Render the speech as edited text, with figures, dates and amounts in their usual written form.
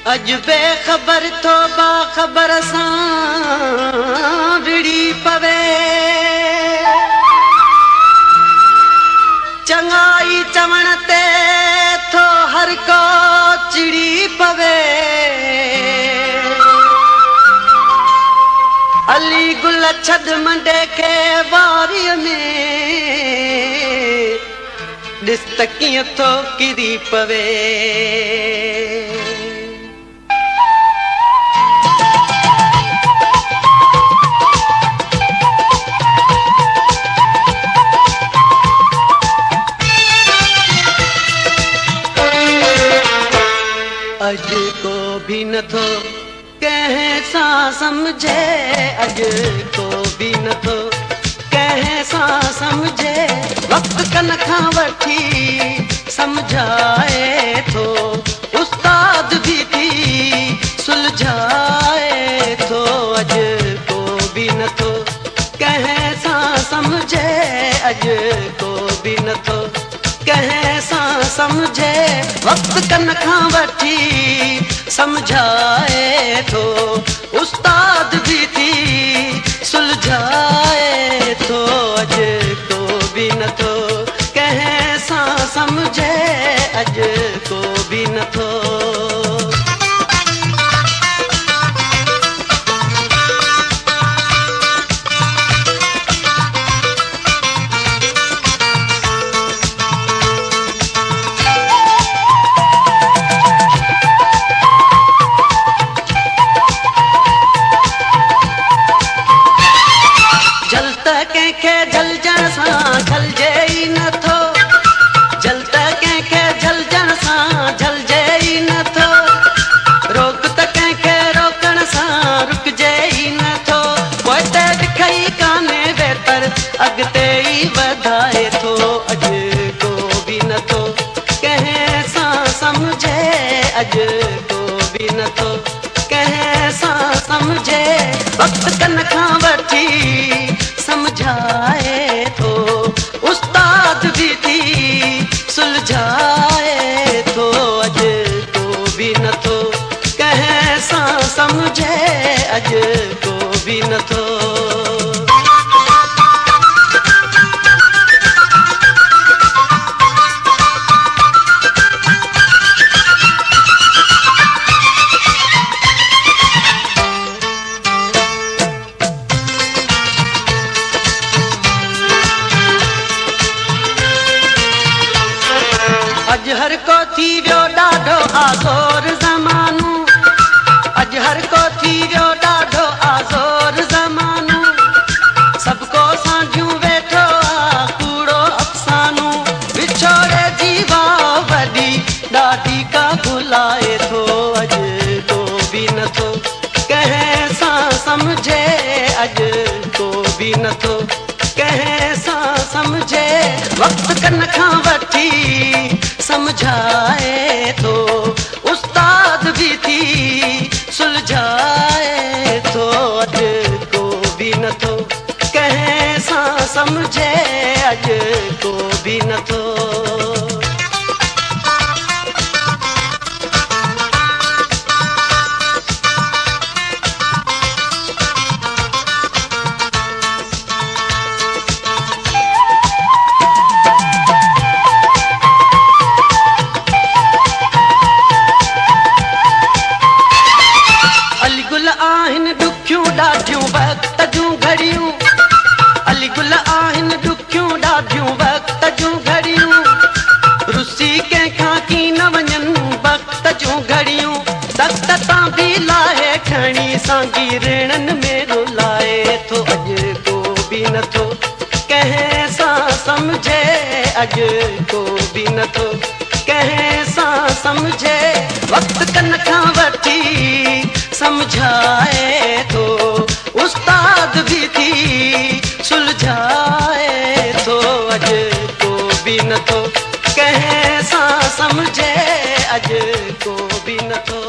अज बेखबर थो बाखबर सां विड़ी पवे चङाई चवण ते थो हर को चिड़ी पवे अली गुल छद मंडे के वारीअ में ॾिस त कीअं थो किरी पवे अज को भी न थो कंहिं सां समझे अज को भी न थो कंहिं सां समझे वक्त कन खां वठी समझाए थो उस्ताद भी थी सुलझाए थो अज को भी न थो कंहिं सां समझे अज को भी न थो कंहिं सां समझे वक्त कन खां वठी समझाए थो उस्ताद भी थी सुलझाए थो अज को भी न थो कंहिं सां समझे अज को भी न थो कंहिंखे जलजण सां झलजे ई नथो जल त कंहिंखे जलजण सां झलजे ई नथो रोक त कंहिंखे रोकण सां रुकजे ई नथो पोइ त ॾिखई कान्हे बहितर अॻिते ई वधाए थो अॼ को बि नथो कंहिं सां समझे अॼ को बि नथो कंहिं सां समझे वक्त कन खां वठी समझाए थो उस्ताद भी थी सुलझाए थो अज को भी नथो कंहिं सां समझे अज को भी नथो अज हर को थी वियो ॾाढो आज़ोर ज़मानो अज हर को थी वियो ॾाढो आज़ोर ज़मानो सभु को साझियूं वेठो आहे कूड़ो अफ़सानो विछोड़े जी वाह वॾी ॾाढी का भुलाए थो अज को बि नथो कंहिं सां समझे अज को बि नथो कंहिं सां समझे वक्त कन खां वठी समझाए थो उस्ताद भी थी सुलझाए थो अज को भी नथो कंहिं सां समझे अज को भी नथो आहिनि ॾुखियूं ॾाढियूं वक़्त जूं घड़ियूं अली गुल आहिनि ॾुखियूं ॾाढियूं वक़्त जूं घड़ियूं रुसी कंहिंखां की न वञनि वक़्त जूं घड़ियूं तख़्त तां बि लाहे खणी सांगी रिणनि में रुलाए थो अॼ को बि नथो कंहिं सां समझे अॼ को बि नथो कंहिं सां समझे वक़्त कन खां वठी समझाए थो उस्ताद भी थी सुलझाए थो अज को भी नथो कंहिं सां समझे अज को भी नथो